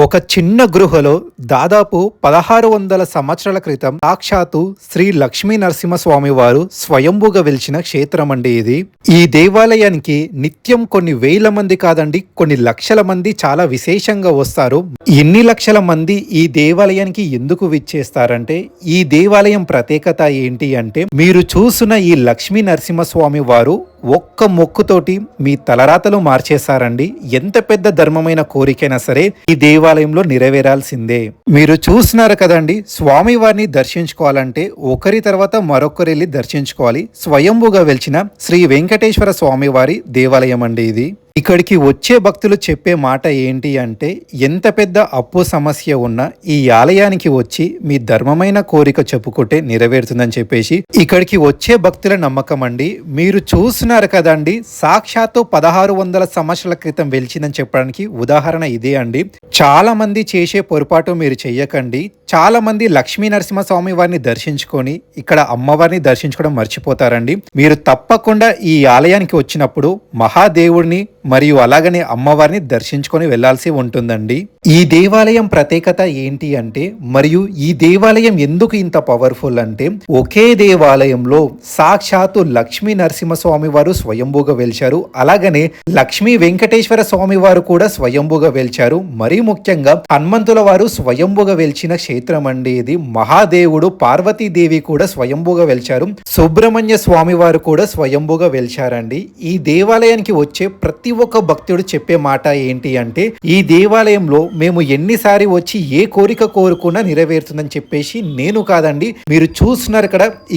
ఒక చిన్న గృహలో దాదాపు 1600 సంవత్సరాల క్రితం సాక్షాత్తు శ్రీ లక్ష్మీ నరసింహస్వామి వారు స్వయంభుగా వెలిచిన క్షేత్రం అండి ఇది. ఈ దేవాలయానికి నిత్యం కొన్ని వేల మంది కాదండి, కొన్ని లక్షల మంది చాలా విశేషంగా వస్తారు. ఎన్ని లక్షల మంది ఈ దేవాలయానికి ఎందుకు విచ్చేస్తారంటే, ఈ దేవాలయం ప్రత్యేకత ఏంటి అంటే, మీరు చూసిన ఈ లక్ష్మీ నరసింహస్వామి వారు ఒక్క మొక్కుతోటి మీ తలరాతలు మార్చేశారండి. ఎంత పెద్ద ధర్మమైన కోరికైనా సరే ఈ దేవాలయంలో నెరవేరాల్సిందే. మీరు చూస్తున్నారు కదండి, స్వామి వారిని దర్శించుకోవాలంటే ఒకరి తర్వాత మరొకరు వెళ్ళి దర్శించుకోవాలి. స్వయంభుగా వెలిచిన శ్రీ వెంకటేశ్వర స్వామి వారి దేవాలయం అండి ఇది. ఇక్కడికి వచ్చే భక్తులు చెప్పే మాట ఏంటి అంటే, ఎంత పెద్ద అప్పు సమస్య ఉన్నా ఈ ఆలయానికి వచ్చి మీ ధర్మమైన కోరిక చెప్పుకుంటే నెరవేరుతుందని చెప్పేసి ఇక్కడికి వచ్చే భక్తుల నమ్మకం అండి. మీరు చూస్తున్నారు కదండి, సాక్షాత్తు 1600 సంవత్సరాల క్రితం వెలిచిందని చెప్పడానికి ఉదాహరణ ఇదే అండి. చాలా మంది చేసే పొరపాటు మీరు చెయ్యకండి. చాలా మంది లక్ష్మీ నరసింహస్వామి వారిని దర్శించుకొని ఇక్కడ అమ్మవారిని దర్శించుకోవడం మర్చిపోతారండి. మీరు తప్పకుండా ఈ ఆలయానికి వచ్చినప్పుడు మహాదేవుడిని మరియు అలాగనే అమ్మవారిని దర్శించుకొని వెళ్లాల్సి ఉంటుందండి. ఈ దేవాలయం ప్రత్యేకత ఏంటి అంటే, మరియు ఈ దేవాలయం ఎందుకు ఇంత పవర్ఫుల్ అంటే, ఒకే దేవాలయంలో సాక్షాత్తు లక్ష్మీ నరసింహస్వామి వారు స్వయంభుగా వెలిచారు, అలాగనే లక్ష్మీ వెంకటేశ్వర స్వామి వారు కూడా స్వయంభుగా వెలిచారు. మరీ ముఖ్యంగా హనుమంతుల వారు స్వయంభుగా వెలిచిన క్షేత్రం అండి ఇది. మహాదేవుడు పార్వతీదేవి కూడా స్వయంభుగా వెలిచారు, సుబ్రహ్మణ్య స్వామి వారు కూడా స్వయంభుగా వెలిచారండి. ఈ దేవాలయానికి వచ్చే ప్రతి ఒక్క భక్తుడు చెప్పే మాట ఏంటి అంటే, ఈ దేవాలయంలో మేము ఎన్నిసారి వచ్చి ఏ కోరిక కోరుకున్నా నెరవేరుతుందని చెప్పేసి నేను కాదండి, మీరు చూస్తున్నారు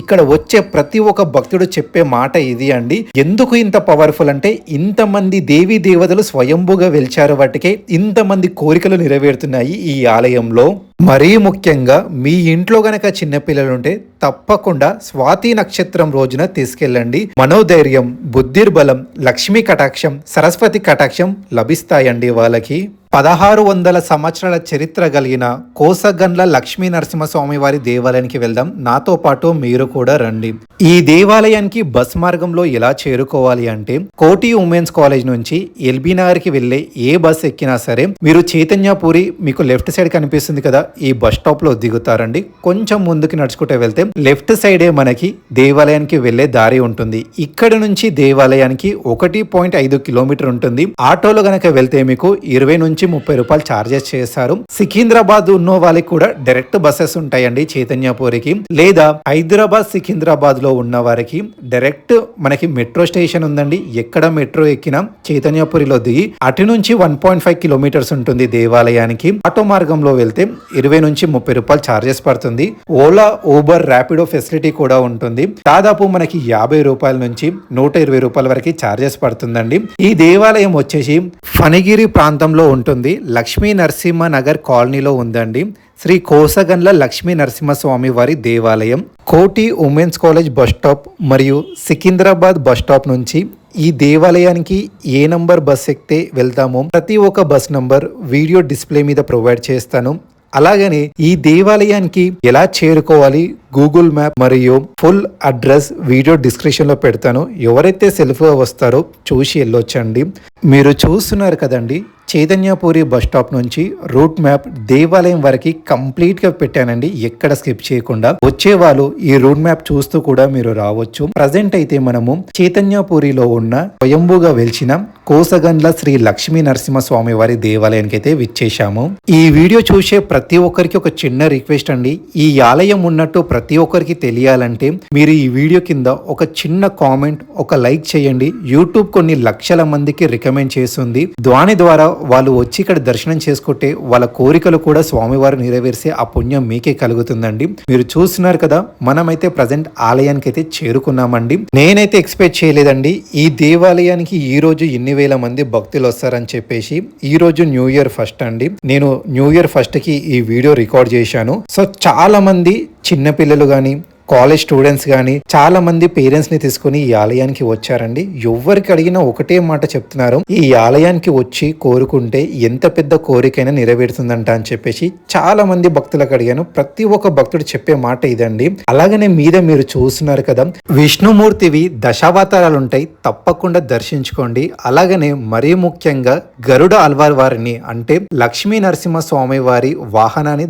ఇక్కడ వచ్చే ప్రతి ఒక్క భక్తుడు చెప్పే మాట ఇది అండి. ఎందుకు ఇంత పవర్ఫుల్ అంటే, ఇంతమంది దేవీ దేవతలు స్వయంభుగా వెలిచారు, వాటికే ఇంతమంది కోరికలు నెరవేరుతున్నాయి ఈ ఆలయంలో. మరీ ముఖ్యంగా మీ ఇంట్లో గనక చిన్నపిల్లలుంటే తప్పకుండా స్వాతి నక్షత్రం రోజున తీసుకెళ్ళండి. మనోధైర్యం, బుద్ధిర్బలం, లక్ష్మీ కటాక్షం, సరస్వతి కటాక్షం లభిస్తాయండి వాళ్ళకి. 1600 సంవత్సరాల చరిత్ర కలిగిన కోసగండ్ల లక్ష్మీ నరసింహస్వామి వారి దేవాలయానికి వెళ్దాం. నాతో పాటు మీరు కూడా రండి. ఈ దేవాలయానికి బస్ మార్గంలో ఎలా చేరుకోవాలి అంటే, కోటి ఉమెన్స్ కాలేజ్ నుంచి ఎల్బీ నగర్ కి వెళ్లే ఏ బస్ ఎక్కినా సరే మీరు చైతన్యపురి మీకు లెఫ్ట్ సైడ్ కనిపిస్తుంది కదా, ఈ బస్ స్టాప్ లో దిగుతారండి. కొంచెం ముందుకు నడుచుకుంటూ వెళ్తే లెఫ్ట్ సైడే మనకి దేవాలయానికి వెళ్లే దారి ఉంటుంది. ఇక్కడ నుంచి దేవాలయానికి 1.5 కిలోమీటర్ ఉంటుంది. ఆటోలో గనక వెళ్తే మీకు 20 నుంచి 30 రూపాయలు చార్జెస్ చేస్తారు. సికింద్రాబాద్ ఉన్న వాళ్ళకి కూడా డైరెక్ట్ బస్సెస్ ఉంటాయండి చైతన్యపురికి, లేదా హైదరాబాద్ సికింద్రాబాద్ లో ఉన్న వారికి డైరెక్ట్ మనకి మెట్రో స్టేషన్ ఉందండి. ఎక్కడ మెట్రో ఎక్కినా చైతన్యపురిలో దిగి అటు నుంచి 1.5 కిలోమీటర్స్ ఉంటుంది దేవాలయానికి. ఆటో మార్గంలో వెళ్తే 20 నుంచి 30 రూపాయలు చార్జెస్ పడుతుంది. ఓలా, ఊబర్, ర్యాపిడో ఫెసిలిటీ కూడా ఉంటుంది. దాదాపు మనకి 50 రూపాయల నుంచి 120 రూపాయల వరకు చార్జెస్ పడుతుందండి. ఈ దేవాలయం వచ్చేసి ఫణిగిరి ప్రాంతంలో ఉంటుంది. లక్ష్మీ నరసింహ నగర్ కాలనీలో ఉందండి. శ్రీ కోసగండ్ల లక్ష్మీ నరసింహస్వామి వారి దేవాలయం. కోటి ఉమెన్స్ కాలేజ్ బస్ స్టాప్ మరియు సికింద్రాబాద్ బస్ స్టాప్ నుంచి ఈ దేవాలయానికి ఏ నంబర్ బస్ ఎక్కితే వెళ్తామో ప్రతి ఒక్క బస్ నంబర్ వీడియో డిస్ప్లే మీద ప్రొవైడ్ చేస్తాను. అలాగనే ఈ దేవాలయానికి ఎలా చేరుకోవాలి, గూగుల్ మ్యాప్ మరియు ఫుల్ అడ్రస్ వీడియో డిస్క్రిప్షన్ లో పెడతాను. ఎవరైతే సెల్ఫ్ గా వస్తారో చూసి వెళ్ళొచ్చండి. మీరు చూస్తున్నారు కదండి, చైతన్యపురి బస్ స్టాప్ నుంచి రూట్ మ్యాప్ దేవాలయం వరకు కంప్లీట్ గా పెట్టానండి, ఎక్కడ స్కిప్ చేయకుండా. వచ్చే వాళ్ళు ఈ రూట్ మ్యాప్ చూస్తూ కూడా మీరు రావచ్చు. ప్రజెంట్ అయితే మనము చైతన్యపురిలో ఉన్న స్వయంభుగా వెలిచిన కోసగండ్ల శ్రీ లక్ష్మీ నరసింహస్వామి వారి దేవాలయానికి అయితే విచ్చేశాము. ఈ వీడియో చూసే ప్రతి ఒక్కరికి ఒక చిన్న రిక్వెస్ట్ అండి, ఈ ఆలయం ఉన్నట్టు ప్రతి ఒక్కరికి తెలియాలంటే మీరు ఈ వీడియో కింద ఒక చిన్న కామెంట్, ఒక లైక్ చేయండి. యూట్యూబ్ కొన్ని లక్షల మందికి రికమెండ్ చేస్తుంది. దాని ద్వారా వాళ్ళు వచ్చి ఇక్కడ దర్శనం చేసుకుంటే వాళ్ళ కోరికలు కూడా స్వామివారు నెరవేర్చే ఆ పుణ్యం మీకే కలుగుతుందండి. మీరు చూస్తున్నారు కదా, మనమైతే ప్రజెంట్ ఆలయానికి అయితే చేరుకున్నామండి. నేనైతే ఎక్స్పెక్ట్ చేయలేదండి ఈ దేవాలయానికి ఈ రోజు ఎన్ని వేల మంది భక్తులు వస్తారని చెప్పేసి. ఈ రోజు న్యూ ఇయర్ ఫస్ట్ అండి. నేను న్యూ ఇయర్ ఫస్ట్ కి ఈ వీడియో రికార్డ్ చేశాను. సో చాలా మంది చిన్నపిల్లలు కానీ కాలేజ్ స్టూడెంట్స్ కానీ చాలా మంది పేరెంట్స్ ని తీసుకుని ఈ ఆలయానికి వచ్చారండి. ఎవరికి అడిగినా ఒకటే మాట చెప్తున్నారు, ఈ ఆలయానికి వచ్చి కోరుకుంటే ఎంత పెద్ద కోరికైనా నెరవేరుతుందంట అని చెప్పేసి చాలా మంది భక్తులకు అడిగాను. ప్రతి ఒక్క భక్తుడు చెప్పే మాట ఇదండి. అలాగనే మీద మీరు చూస్తున్నారు కదా, విష్ణుమూర్తివి దశావతారాలు ఉంటాయి, తప్పకుండా దర్శించుకోండి. అలాగనే మరీ ముఖ్యంగా గరుడ అల్వార్ వారిని అంటే లక్ష్మీ నరసింహ స్వామి వారి వాహనాన్ని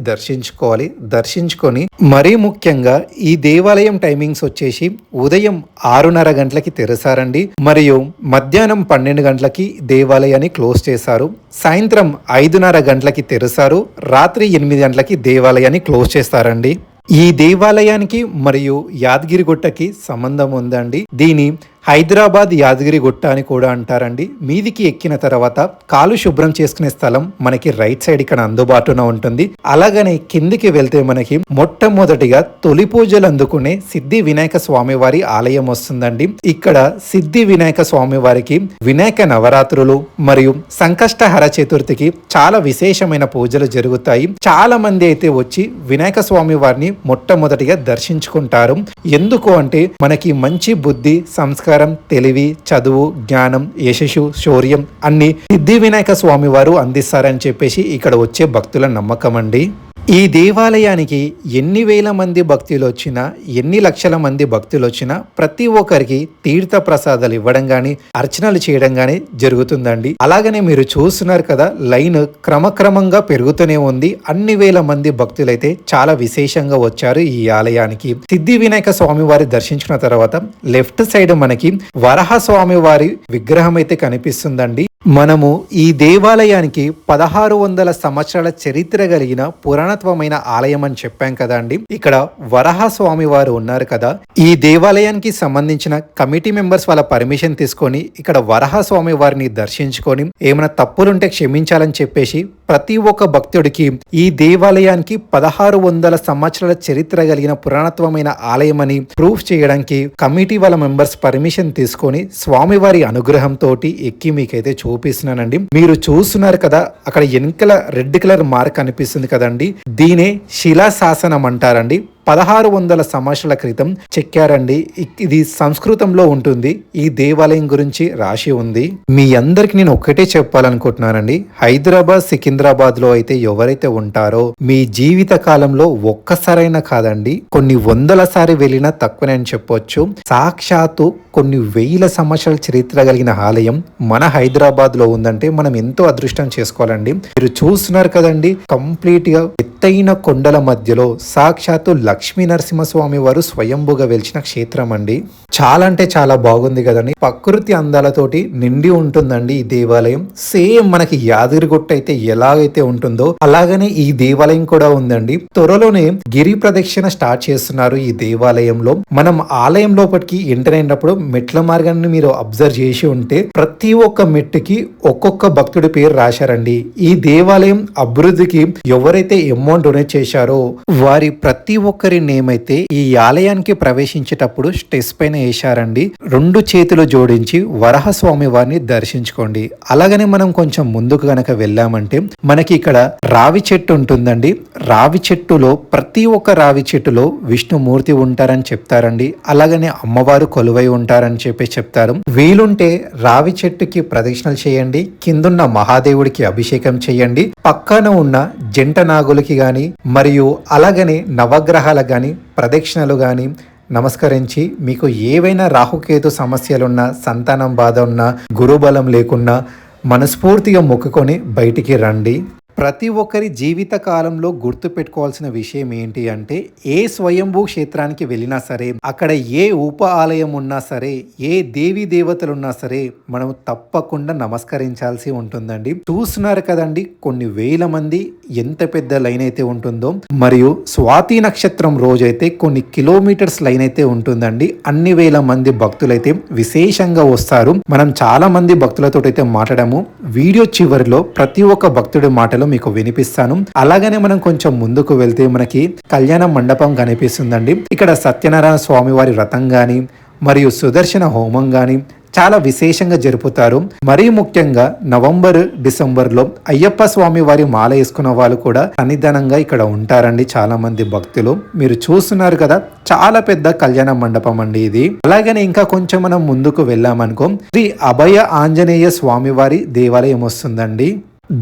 దర్శించుకొని మరీ ముఖ్యంగా ఈ దేవాలయం టైమింగ్స్ వచ్చేసి ఉదయం 6:30 గంటలకి తెరసారండి, మరియు మధ్యాహ్నం 12 గంటలకి దేవాలయాన్ని క్లోజ్ చేశారు. సాయంత్రం 5:30 గంటలకి తెరసారు, రాత్రి 8 గంటలకి దేవాలయాన్ని క్లోజ్ చేస్తారండి. ఈ దేవాలయానికి మరియు యాదగిరిగుట్టకి సంబంధం ఉందండి. దీని హైదరాబాద్ యాదగిరిగుట్ట అని కూడా అంటారండి. మీదికి ఎక్కిన తర్వాత కాలు శుభ్రం చేసుకునే స్థలం మనకి రైట్ సైడ్ ఇక్కడ అందుబాటులో ఉంటుంది. అలాగనే కిందికి వెళ్తే మనకి మొట్టమొదటిగా తొలి పూజలు అందుకునే సిద్ధి వినాయక స్వామి వారి ఆలయం వస్తుందండి. ఇక్కడ సిద్ధి వినాయక స్వామి వారికి వినాయక నవరాత్రులు మరియు సంకష్టహర చతుర్థికి చాలా విశేషమైన పూజలు జరుగుతాయి. చాలా మంది అయితే వచ్చి వినాయక స్వామి వారిని మొట్టమొదటిగా దర్శించుకుంటారు. ఎందుకు అంటే మనకి మంచి బుద్ధి, సంస్కారం, తెలివి, చదువు, జ్ఞానం, యశస్సు, శౌర్యం అన్ని సిద్ధి వినాయక స్వామి వారు అందిస్తారని చెప్పేసి ఇక్కడ వచ్చే భక్తుల నమ్మకం అండి. ఈ దేవాలయానికి ఎన్ని వేల మంది భక్తులు వచ్చినా, ఎన్ని లక్షల మంది భక్తులు వచ్చినా ప్రతి ఒక్కరికి తీర్థ ప్రసాదాలు ఇవ్వడం గాని, అర్చనలు చేయడం గాని జరుగుతుందండి. అలాగనే మీరు చూస్తున్నారు కదా, లైన్ క్రమక్రమంగా పెరుగుతూనే ఉంది. అన్ని వేల మంది భక్తులైతే చాలా విశేషంగా వచ్చారు ఈ ఆలయానికి. సిద్ధి వినాయక స్వామి వారి దర్శించిన తర్వాత లెఫ్ట్ సైడ్ మనకి వరాహ స్వామి వారి విగ్రహం అయితే కనిపిస్తుందండి. మనము ఈ దేవాలయానికి 1600 సంవత్సరాల చరిత్ర కలిగిన పురాణత్వమైన ఆలయం అని చెప్పాం కదా అండి. ఇక్కడ వరాహ స్వామి వారు ఉన్నారు కదా, ఈ దేవాలయానికి సంబంధించిన కమిటీ మెంబర్స్ వాళ్ళ పర్మిషన్ తీసుకొని ఇక్కడ వరాహ స్వామి వారిని దర్శించుకొని ఏమైనా తప్పులుంటే క్షమించాలని చెప్పేసి ప్రతి ఒక్క భక్తుడికి ఈ దేవాలయానికి 1600 సంవత్సరాల చరిత్ర కలిగిన పురాణత్వమైన ఆలయం అని ప్రూఫ్ చేయడానికి కమిటీ వాళ్ళ మెంబర్స్ పర్మిషన్ తీసుకొని స్వామివారి అనుగ్రహంతో ఎక్కి మీకైతే చూపిస్తున్నానండి. మీరు చూస్తున్నారు కదా, అక్కడ వెనకల రెడ్ కలర్ మార్క్ కనిపిస్తుంది కదండి, దీనే శిలాశాసనం అంటారండి. 1600 సంవత్సరాల క్రితం చెక్కారండి. ఇది సంస్కృతంలో ఉంటుంది. ఈ దేవాలయం గురించి రాసి ఉంది. మీ అందరికి నేను ఒక్కటే చెప్పాలనుకుంటున్నానండి, హైదరాబాద్, సికింద్రాబాద్ లో అయితే ఎవరైతే ఉంటారో మీ జీవిత కాలంలో ఒక్కసారైనా కాదండి, కొన్ని వందల సారి వెళ్ళినా తక్కువనే అని చెప్పొచ్చు. సాక్షాత్తు కొన్ని వేల సంవత్సరాల చరిత్ర కలిగిన ఆలయం మన హైదరాబాద్ లో ఉందంటే మనం ఎంతో అదృష్టం చేసుకోవాలండి. మీరు చూస్తున్నారు కదండి, కంప్లీట్ గా ఎత్తైన కొండల మధ్యలో సాక్షాత్తు లక్ష్మీ నరసింహస్వామి వారు స్వయంభుగా వెలిచిన క్షేత్రం అండి. చాలా అంటే చాలా బాగుంది కదండి. ప్రకృతి అందాలతోటి నిండి ఉంటుందండి ఈ దేవాలయం. సేమ్ మనకి యాదగిరిగుట్ట అయితే ఎలాగైతే ఉంటుందో అలాగనే ఈ దేవాలయం కూడా ఉందండి. త్వరలోనే గిరి ప్రదక్షిణ స్టార్ట్ చేస్తున్నారు ఈ దేవాలయంలో. మనం ఆలయం లోపలికి ఎంటర్ అయినప్పుడు మెట్ల మార్గాన్ని మీరు అబ్జర్వ్ చేసి ఉంటే ప్రతి ఒక్క మెట్టుకి ఒక్కొక్క భక్తుడి పేరు రాశారండి. ఈ దేవాలయం అభివృద్ధికి ఎవరైతే అమౌంట్ డొనేట్ చేశారో వారి ప్రతి ఒక్కరి నేమ్ అయితే ఈ ఆలయానికి ప్రవేశించేటప్పుడు స్టెస్ పైన వేశారండి. 2 చేతులు జోడించి వరాహ స్వామి వారిని దర్శించుకోండి. అలాగనే మనం కొంచెం ముందుకు గనక వెళ్ళామంటే మనకి ఇక్కడ రావి చెట్టు ఉంటుందండి. రావి చెట్టులో ప్రతి ఒక్క రావి చెట్టులో విష్ణుమూర్తి ఉంటారని చెప్తారండి. అలాగనే అమ్మవారు కొలువై ఉంటారని చెప్పి చెప్తారు. వీలుంటే రావి చెట్టుకి ప్రదక్షిణలు చేయండి, కిందున్న మహాదేవుడికి అభిషేకం చేయండి, పక్కన ఉన్న జంట నాగులకి గాని మరియు అలాగనే నవగ్రహాలకు గాని ప్రదక్షిణలు గాని నమస్కరించి మీకు ఏవైనా రాహుకేతు సమస్యలున్నా, సంతానం బాధ ఉన్నా, గురుబలం లేకున్నా మనస్ఫూర్తిగా మొక్కుకొని బయటికి రండి. ప్రతి ఒక్కరి జీవిత కాలంలో గుర్తు పెట్టుకోవాల్సిన విషయం ఏంటి అంటే, ఏ స్వయంభూ క్షేత్రానికి వెళ్ళినా సరే, అక్కడ ఏ ఉప ఆలయం ఉన్నా సరే, ఏ దేవీ దేవతలు ఉన్నా సరే మనం తప్పకుండా నమస్కరించాల్సి ఉంటుందండి. చూస్తున్నారు కదండి, కొన్ని వేల మంది ఎంత పెద్ద లైన్ అయితే ఉంటుందో, మరియు స్వాతి నక్షత్రం రోజైతే కొన్ని కిలోమీటర్స్ లైన్ అయితే ఉంటుందండి. అన్ని వేల మంది భక్తులైతే విశేషంగా వస్తారు. మనం చాలా మంది భక్తులతో అయితే మాట్లాడాము. వీడియో చివరిలో ప్రతి ఒక్క భక్తుడి మాటలు మీకు వినిపిస్తాను. అలాగనే మనం కొంచెం ముందుకు వెళ్తే మనకి కళ్యాణ మండపం కనిపిస్తుందండి. ఇక్కడ సత్యనారాయణ స్వామి వారి వ్రతం గాని మరియు సుదర్శన హోమం గాని చాలా విశేషంగా జరుపుతారు. మరీ ముఖ్యంగా నవంబర్ డిసెంబర్ లో అయ్యప్ప స్వామి వారి మాల వేసుకున్న వాళ్ళు కూడా సన్నిధానంగా ఇక్కడ ఉంటారండి. చాలా మంది భక్తులు మీరు చూస్తున్నారు కదా, చాలా పెద్ద కళ్యాణ మండపం అండి ఇది. అలాగనే ఇంకా కొంచెం మనం ముందుకు వెళ్ళామనుకో శ్రీ అభయ ఆంజనేయ స్వామి వారి దేవాలయం వస్తుందండి.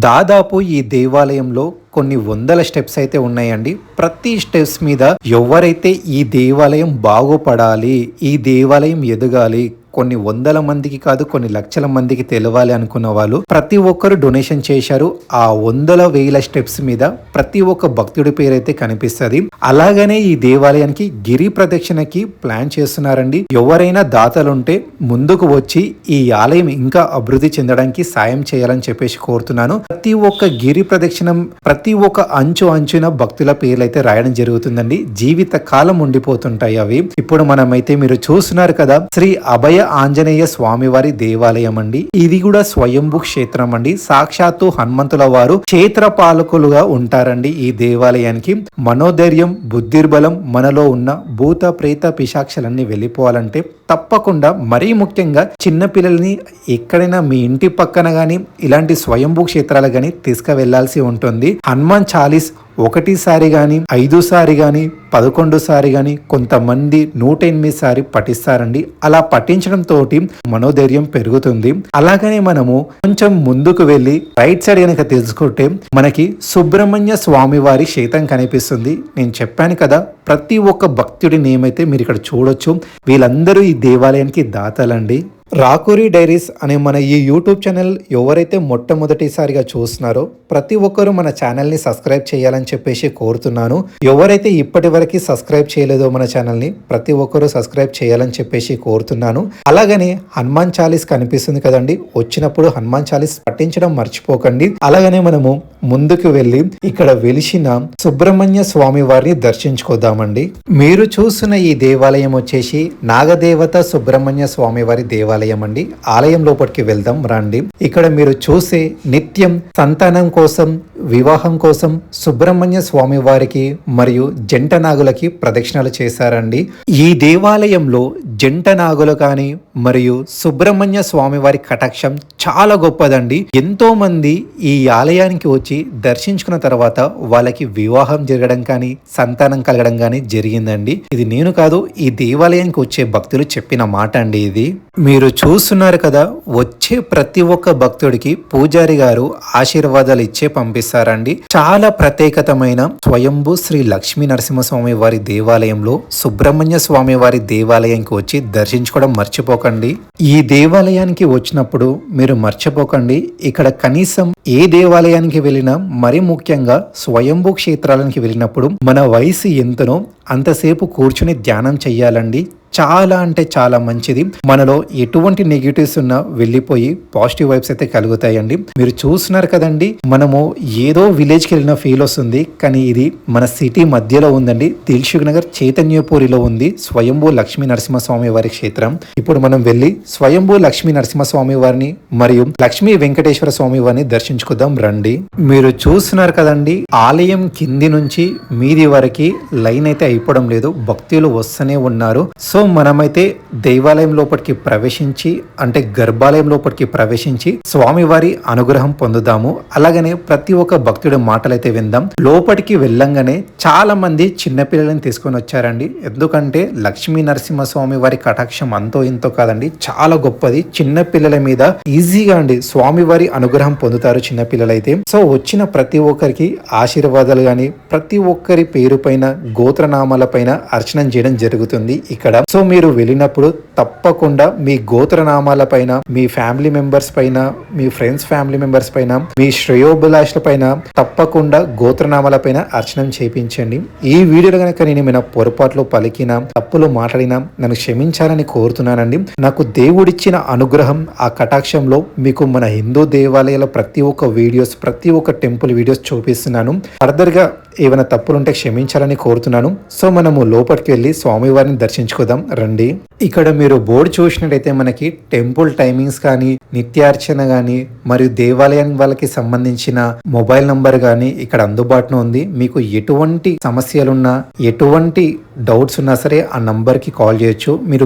దాదాపు ఈ దేవాలయంలో కొన్ని వందల స్టెప్స్ అయితే ఉన్నాయండి. ప్రతి స్టెప్స్ మీద ఎవరైతే ఈ దేవాలయం బాగుపడాలి, ఈ దేవాలయం ఎదగాలి, కొన్ని వందల మందికి కాదు కొన్ని లక్షల మందికి తెలవాలి అనుకున్న వాళ్ళు ప్రతి ఒక్కరు డొనేషన్ చేశారు. ఆ వందల వేల స్టెప్స్ మీద ప్రతి ఒక్క భక్తుడి పేరైతే కనిపిస్తుంది. అలాగనే ఈ దేవాలయానికి గిరి ప్రదక్షిణకి ప్లాన్ చేస్తున్నారండి. ఎవరైనా దాతలుంటే ముందుకు వచ్చి ఈ ఆలయం ఇంకా అభివృద్ధి చెందడానికి సాయం చేయాలని చెప్పేసి కోరుతున్నాను. ప్రతి ఒక్క గిరి ప్రదక్షిణం ప్రతి ఒక్క అంచున భక్తుల పేర్లు అయితే రాయడం జరుగుతుందండి. జీవిత కాలం ఉండిపోతుంటాయి అవి. ఇప్పుడు మనమైతే మీరు చూస్తున్నారు కదా, శ్రీ అభయ ఆంజనేయ స్వామివారి దేవాలయం అండి. ఇది కూడా స్వయంభూ క్షేత్రం అండి. సాక్షాత్తు హనుమంతుల వారు క్షేత్రపాలకులుగా ఉంటారండి. ఈ దేవాలయానికి మనోధైర్యం, బుద్ధిర్బలం, మనలో ఉన్న భూత ప్రేత పిశాక్షలన్నీ వెళ్ళిపోవాలంటే తప్పకుండా మరీ ముఖ్యంగా చిన్న పిల్లల్ని ఎక్కడైనా మీ ఇంటి పక్కన గాని ఇలాంటి స్వయంభూ క్షేత్రాలు గాని తీసుకువెళ్లాల్సి ఉంటుంది. హనుమాన్ చాలీస్ ఒకటిసారి గాని 5 సారి గాని 11 సారి గాని కొంతమంది 108 సారి పఠిస్తారండి. అలా పఠించడం తోటి మనోధైర్యం పెరుగుతుంది. అలాగనే మనము కొంచెం ముందుకు వెళ్ళి రైట్ సైడ్ కనుక తెలుసుకుంటే మనకి సుబ్రహ్మణ్య స్వామి వారి క్షేత్రం కనిపిస్తుంది. నేను చెప్పాను కదా, ప్రతి ఒక్క భక్తుడి నేమైతే మీరు ఇక్కడ చూడొచ్చు. వీళ్ళందరూ ఈ దేవాలయానికి దాతలండి. రాకూరి డైరీస్ అనే మన ఈ యూట్యూబ్ ఛానల్ ఎవరైతే మొట్టమొదటిసారిగా చూస్తున్నారో ప్రతి ఒక్కరూ మన ఛానల్ని సబ్స్క్రైబ్ చేయాలని చెప్పేసి కోరుతున్నాను. ఎవరైతే ఇప్పటి వరకు సబ్స్క్రైబ్ చేయలేదో మన ఛానల్ని ప్రతి ఒక్కరూ సబ్స్క్రైబ్ చేయాలని చెప్పేసి కోరుతున్నాను. అలాగనే హనుమాన్ చాలీస్ కనిపిస్తుంది కదండి, వచ్చినప్పుడు హనుమాన్ చాలీస్ పఠించడం మర్చిపోకండి. అలాగనే మనము ముందుకు వెళ్ళి ఇక్కడ వెలిసిన సుబ్రహ్మణ్య స్వామి వారిని దర్శించుకోదామండి. మీరు చూస్తున్న ఈ దేవాలయం వచ్చేసి నాగదేవత సుబ్రహ్మణ్య స్వామి వారి దేవాలయం అండి. ఆలయం లోపలికి వెళ్దాం రండి. ఇక్కడ మీరు చూసే నిత్యం సంతానం కోసం, వివాహం కోసం సుబ్రహ్మణ్య స్వామి వారికి మరియు జంట నాగులకి ప్రదక్షిణలు చేశారండి. ఈ దేవాలయంలో జంట నాగులు కానీ మరియు సుబ్రహ్మణ్య స్వామి వారి కటాక్షం చాలా గొప్పదండి. ఎంతో మంది ఈ ఆలయానికి వచ్చి దర్శించుకున్న తర్వాత వాళ్ళకి వివాహం జరగడం కానీ సంతానం కలగడం కానీ జరిగిందండి. ఇది నేను కాదు, ఈ దేవాలయానికి వచ్చే భక్తులు చెప్పిన మాట అండి ఇది. మీరు చూస్తున్నారు కదా, వచ్చే ప్రతి ఒక్క భక్తుడికి పూజారి గారు ఆశీర్వాదాలు ఇచ్చే పంపిస్తారండి. చాలా ప్రత్యేకతమైన స్వయంభూ శ్రీ లక్ష్మీ నరసింహస్వామి వారి దేవాలయంలో సుబ్రహ్మణ్య స్వామి వారి దేవాలయానికి వచ్చి దర్శించుకోవడం మర్చిపోకండి. ఈ దేవాలయానికి వచ్చినప్పుడు మీరు మర్చిపోకండి, ఇక్కడ కనీసం ఏ దేవాలయానికి వెళ్ళినా మరీ ముఖ్యంగా స్వయంభూ క్షేత్రాలకి వెళ్ళినప్పుడు మన వయసు ఎంతనో అంతసేపు కూర్చుని ధ్యానం చెయ్యాలండి. చాలా అంటే చాలా మంచిది. మనలో ఎటువంటి నెగిటివ్స్ ఉన్నా వెళ్ళిపోయి పాజిటివ్ వైబ్స్ అయితే కలుగుతాయండి. మీరు చూస్తున్నారు కదండి, మనము ఏదో విలేజ్ కి వెళ్ళిన ఫీల్ వస్తుంది, కానీ ఇది మన సిటీ మధ్యలో ఉందండి. దిల్సుఖ్ నగర్ చైతన్యపూరిలో ఉంది స్వయంభూ లక్ష్మీ నరసింహస్వామి వారి క్షేత్రం. ఇప్పుడు మనం వెళ్ళి స్వయంభూ లక్ష్మీ నరసింహస్వామి వారిని మరియు లక్ష్మీ వెంకటేశ్వర స్వామి వారిని దర్శించుకుందాం రండి. మీరు చూస్తున్నారు కదండి, ఆలయం కింది నుంచి మీది వరకు లైన్ అయితే అయిపోవడం లేదు, భక్తులు వస్తూనే ఉన్నారు. సో మనమైతే దేవాలయం లోపలికి ప్రవేశించి అంటే గర్భాలయం లోపలికి ప్రవేశించి స్వామివారి అనుగ్రహం పొందుదాము. అలాగనే ప్రతి ఒక్క భక్తుడి మాటలైతే విందాం. లోపలికి వెళ్ళంగానే చాలా మంది చిన్నపిల్లలని తీసుకొని వచ్చారండి. ఎందుకంటే లక్ష్మీ నరసింహస్వామి వారి కటాక్షం అంతో ఇంతో కాదండి, చాలా గొప్పది. చిన్న పిల్లల మీద ఈజీగా అండి స్వామివారి అనుగ్రహం పొందుతారు చిన్నపిల్లలైతే. సో వచ్చిన ప్రతి ఒక్కరికి ఆశీర్వాదాలు గాని ప్రతి ఒక్కరి పేరు పైన గోత్రనామాల పైన అర్చన చేయడం జరుగుతుంది ఇక్కడ. సో మీరు వెళ్ళినప్పుడు తప్పకుండా మీ గోత్రనామాల పైన, మీ ఫ్యామిలీ మెంబర్స్ పైన, మీ ఫ్రెండ్స్ ఫ్యామిలీ మెంబర్స్ పైన, మీ శ్రేయోభిలాషుల పైన తప్పకుండా గోత్రనామాల పైన అర్చన చేయించండి. ఈ వీడియోలో కనుక నేను ఏమైనా పొరపాట్లు పలికినా తప్పులు మాట్లాడినా నన్ను క్షమించాలని కోరుతున్నానండి. నాకు దేవుడిచ్చిన అనుగ్రహం ఆ కటాక్షంలో మీకు మన హిందూ దేవాలయాల ప్రతి ఒక్క వీడియోస్, ప్రతి ఒక్క టెంపుల్ వీడియోస్ చూపిస్తున్నాను. ఫర్దర్ గా ఏమైనా తప్పులుంటే క్షమించాలని కోరుతున్నాను. సో మనము లోపలికి వెళ్ళి స్వామివారిని దర్శించుకుందాం రండి. ఇక్కడ మీరు మీరు బోర్డు చూసినట్టయితే మనకి టెంపుల్ టైమింగ్స్ కానీ, నిత్యార్చన కానీ, మరియు దేవాలయం వాళ్ళకి సంబంధించిన మొబైల్ నంబర్ కానీ ఇక్కడ అందుబాటులో ఉంది. మీకు ఎటువంటి సమస్యలున్నా, ఎటువంటి డౌట్స్ ఉన్నా సరే ఆ నంబర్ కి కాల్ చేయొచ్చు. మీరు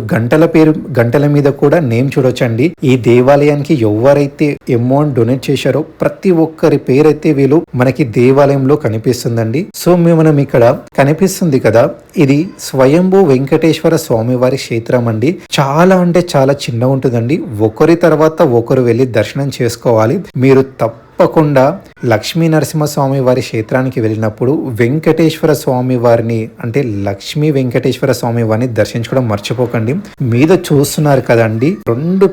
గంటల మీద కూడా నేమ్ చూడొచ్చండి. ఈ దేవాలయానికి ఎవరైతే అమౌంట్ డొనేట్ చేశారో ప్రతి ఒక్కరి పేరైతే వీళ్ళు మనకి దేవాలయంలో కనిపిస్తుందండి. సో మనం ఇక్కడ కనిపిస్తుంది కదా, ఇది స్వయంభూ వెంకటేశ్వర స్వామి వారి క్షేత్రం అండి. చాలా అంటే చాలా చిన్న ఉంటుందండి. ఒకరి తర్వాత ఒకరు వెళ్ళి దర్శనం చేసుకోవాలి. మీరు తప్పకుండా లక్ష్మీ నరసింహస్వామి వారి క్షేత్రానికి వెళ్ళినప్పుడు వెంకటేశ్వర స్వామి వారిని అంటే లక్ష్మీ వెంకటేశ్వర స్వామి వారిని దర్శించుకోవడం మర్చిపోకండి. మీద చూస్తున్నారు కదండి, రెండు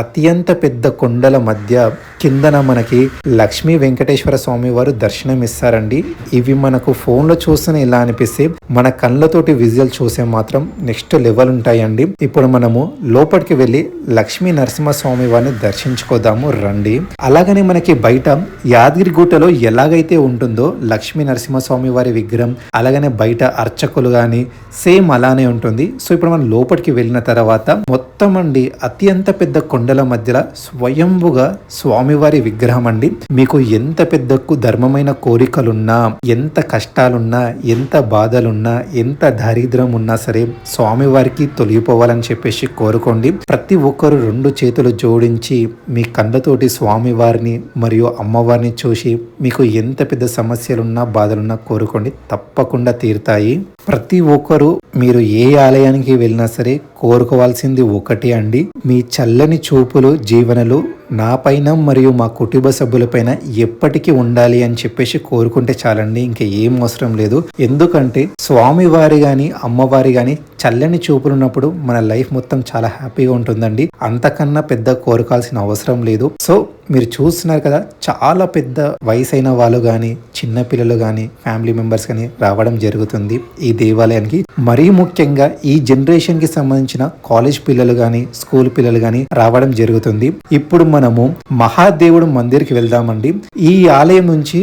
అత్యంత పెద్ద కొండల మధ్య కిందన మనకి లక్ష్మీ వెంకటేశ్వర స్వామి వారు దర్శనం ఇస్తారండి. ఇవి మనకు ఫోన్ లో చూస్తేనే ఇలా అనిపిస్తే మన కళ్ళతోటి విజువల్ చూసే మాత్రం నెక్స్ట్ లెవెల్ ఉంటాయండి. ఇప్పుడు మనము లోపలికి వెళ్ళి లక్ష్మీ నరసింహస్వామి వారిని దర్శించుకోదాము రండి. అలాగనే మనకి బయట యాదగిరిగుట్టలో ఎలాగైతే ఉంటుందో లక్ష్మీ నరసింహస్వామి వారి విగ్రహం, అలాగనే బయట అర్చకులు గాని సేమ్ అలానే ఉంటుంది. సో ఇప్పుడు మనం లోపలికి వెళ్ళిన తర్వాత మొత్తం అండి అత్యంత పెద్ద కొండల మధ్యలో స్వయంభుగా స్వామివారి విగ్రహం అండి. మీకు ఎంత పెద్ద ధర్మమైన కోరికలున్నా, ఎంత కష్టాలున్నా, ఎంత బాధలున్నా, ఎంత దారిద్రం ఉన్నా సరే స్వామివారికి తొలగిపోవాలని చెప్పేసి కోరుకోండి. ప్రతి ఒక్కరు రెండు చేతులు జోడించి మీ కళ్ళతోటి స్వామివారిని మరియు అమ్మవారిని చూసి మీకు ఎంత పెద్ద సమస్యలున్నా, బాధలున్నా కోరుకోండి, తప్పకుండా తీరుతాయి. ప్రతి ఒక్కరు మీరు ఏ ఆలయానికి వెళ్ళినా సరే కోరుకోవాల్సింది ఒకటి అండి, మీ చల్లని చూపులు, జీవనలు నా పైన మరియు మా కుటుంబ సభ్యులపైన ఎప్పటికీ ఉండాలి అని చెప్పేసి కోరుకుంటే చాలండి. ఇంకా ఏం అవసరం లేదు. ఎందుకంటే స్వామివారి గాని అమ్మవారి గాని చల్లని చూపులు ఉన్నప్పుడు మన లైఫ్ మొత్తం చాలా హ్యాపీగా ఉంటుందండి. అంతకన్నా పెద్ద కోరుకోవాల్సిన అవసరం లేదు. సో మీరు చూస్తున్నారు కదా, చాలా పెద్ద వయసైన వాళ్ళు గాని, చిన్న పిల్లలు గాని, ఫ్యామిలీ మెంబర్స్ గాని రావడం జరుగుతుంది ఈ దేవాలయానికి. మరీ ముఖ్యంగా ఈ జనరేషన్ కి సంబంధించిన కాలేజ్ పిల్లలు గాని, స్కూల్ పిల్లలు గాని రావడం జరుగుతుంది. ఇప్పుడు మనము మహాదేవుడు మందిర్కి వెళ్దామండి. ఈ ఆలయం నుంచి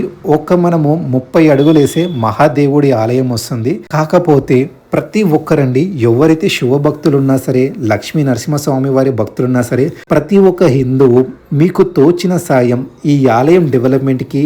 మనము 30 అడుగులు వేసే మహాదేవుడి ఆలయం వస్తుంది. కాకపోతే ప్రతి ఒక్కరండి ఎవరైతే శివ భక్తులున్నా సరే, లక్ష్మీ నరసింహస్వామి వారి భక్తులున్నా సరే, ప్రతి ఒక్క హిందువు మీకు తోచిన సాయం ఈ ఆలయం డెవలప్మెంట్ కి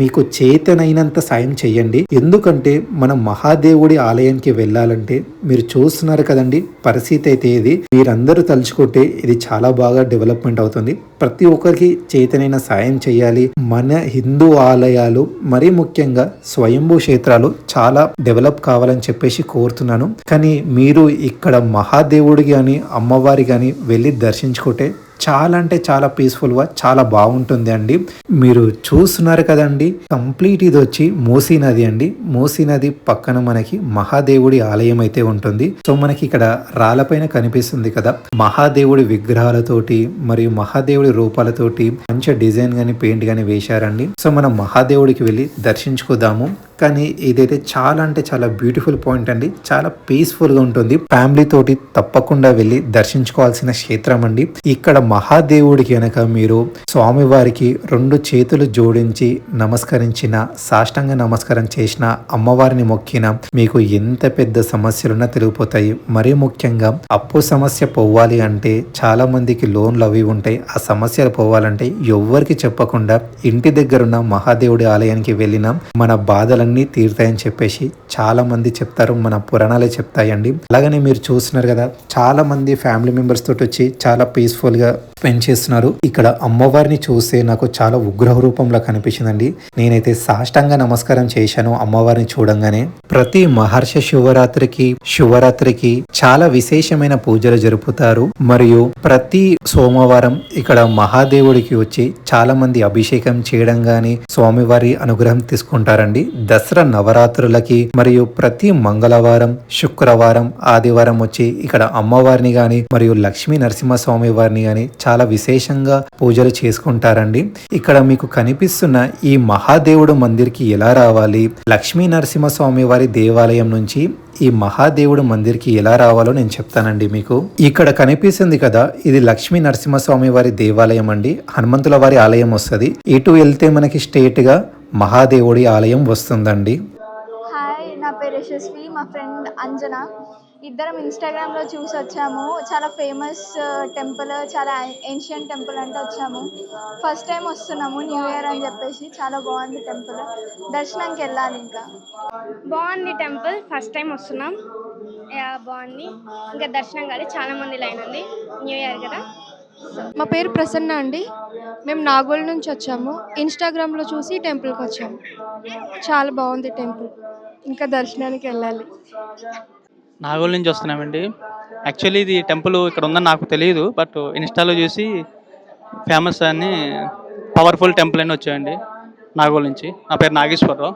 మీకు చేతనైనంత సాయం చేయండి. ఎందుకంటే మనం మహాదేవుడి ఆలయానికి వెళ్ళాలంటే మీరు చూస్తున్నారు కదండి పరిస్థితి అయితే ఇది. మీరందరూ తలుచుకుంటే ఇది చాలా బాగా డెవలప్మెంట్ అవుతుంది. ప్రతి ఒక్కరికి చేతనైన సాయం చేయాలి. మన హిందూ ఆలయాలు మరీ ముఖ్యంగా స్వయంభూ క్షేత్రాలు చాలా డెవలప్ కావాలని చెప్పేసి కోరుతున్నాను. కానీ మీరు ఇక్కడ మహాదేవుడి గాని అమ్మవారి గాని వెళ్ళి దర్శించుకుంటే చాలా అంటే చాలా పీస్ఫుల్ గా చాలా బాగుంటుంది అండి. మీరు చూస్తున్నారు కదండి, కంప్లీట్ ఇది వచ్చి మూసీ నది అండి. మూసీ నది పక్కన మనకి మహాదేవుడి ఆలయం అయితే ఉంటుంది. సో మనకి ఇక్కడ రాళ్ళపైన కనిపిస్తుంది కదా మహాదేవుడి విగ్రహాలతోటి మరియు మహాదేవుడి రూపాలతోటి మంచి డిజైన్ గాని పెయింట్ గాని వేశారండి. సో మనం మహాదేవుడికి వెళ్ళి దర్శించుకుందాము. కానీ ఇదైతే చాలా అంటే చాలా బ్యూటిఫుల్ పాయింట్ అండి. చాలా పీస్ఫుల్ గా ఉంటుంది. ఫ్యామిలీ తోటి తప్పకుండా వెళ్ళి దర్శించుకోవాల్సిన క్షేత్రం అండి. ఇక్కడ మహాదేవుడికి కనుక మీరు స్వామివారికి 2 చేతులు జోడించి నమస్కరించిన, సాష్టాంగ నమస్కారం చేసిన, అమ్మవారిని మొక్కిన మీకు ఎంత పెద్ద సమస్యలున్నా తెలిగిపోతాయి. మరీ ముఖ్యంగా అప్పు సమస్య పోవాలి అంటే చాలా మందికి లోన్లు అవి ఉంటాయి. ఆ సమస్యలు పోవాలంటే ఎవ్వరికి చెప్పకుండా ఇంటి దగ్గరున్న మహాదేవుడి ఆలయానికి వెళ్ళినా మన బాధలన్నీ తీరుతాయని చెప్పేసి చాలా మంది చెప్తారు. మన పురాణాలే చెప్తాయండి. అలాగనే మీరు చూస్తున్నారు కదా, చాలా మంది ఫ్యామిలీ మెంబర్స్ తోటి వచ్చి చాలా పీస్ఫుల్ గా స్పెండ్ చేస్తున్నారు. ఇక్కడ అమ్మవారిని చూస్తే నాకు చాలా ఉగ్రహ రూపంలో కనిపించిందండి. నేనైతే సాష్టాంగ నమస్కారం చేశాను అమ్మవారిని చూడంగానే. ప్రతి మహర్ష శివరాత్రికి చాలా విశేషమైన పూజలు జరుపుతారు. మరియు ప్రతి సోమవారం ఇక్కడ మహాదేవుడికి వచ్చి చాలా మంది అభిషేకం చేయడం గాని స్వామివారి అనుగ్రహం తీసుకుంటారండి. దసరా నవరాత్రులకి మరియు ప్రతి మంగళవారం, శుక్రవారం, ఆదివారం వచ్చి ఇక్కడ అమ్మవారిని గాని మరియు లక్ష్మీ నరసింహస్వామి వారిని గాని చాలా విశేషంగా పూజలు చేసుకుంటారండి. ఇక్కడ మీకు కనిపిస్తున్న ఈ మహాదేవుడు మందిర్కి ఎలా రావాలి, లక్ష్మీ నరసింహస్వామి వారి దేవాలయం నుంచి ఈ మహాదేవుడు మందిర్కి ఎలా రావాలో నేను చెప్తానండి మీకు. ఇక్కడ కనిపిస్తుంది కదా, ఇది లక్ష్మీ నరసింహస్వామి వారి దేవాలయం అండి. హనుమంతుల వారి ఆలయం వస్తుంది. ఇటు వెళ్తే మనకి స్ట్రేట్ గా మహాదేవుడి ఆలయం వస్తుందండి. హాయ్, నా పేరు యశస్వి, మా ఫ్రెండ్ అంజన. ఇద్దరం ఇన్స్టాగ్రామ్లో చూసి వచ్చాము. చాలా ఫేమస్ టెంపుల్, చాలా ఏన్షియంట్ టెంపుల్ అంటే వచ్చాము. ఫస్ట్ టైం వస్తున్నాము న్యూ ఇయర్ అని చెప్పేసి. చాలా బాగుంది టెంపుల్. దర్శనంకి వెళ్ళాలి ఇంకా. బాగుంది టెంపుల్, ఫస్ట్ టైం వస్తున్నాం. బాగుంది. ఇంకా దర్శనం కాదు, చాలా మంది లైన్ ఉంది, న్యూ ఇయర్ కదా. మా పేరు ప్రసన్న అండి. మేము నాగోల్ నుంచి వచ్చాము. ఇన్స్టాగ్రామ్లో చూసి టెంపుల్కి వచ్చాము. చాలా బాగుంది టెంపుల్. ఇంకా దర్శనానికి వెళ్ళాలి. నాగోల్ నుంచి వస్తున్నామండి. యాక్చువల్లీ ఇది టెంపుల్ ఇక్కడ ఉందని నాకు తెలియదు, బట్ ఇన్స్టాలో చూసి ఫేమస్ అని పవర్ఫుల్ టెంపుల్ అని వచ్చాయండి నాగోల్ నుంచి. నా పేరు నాగేశ్వరరావు.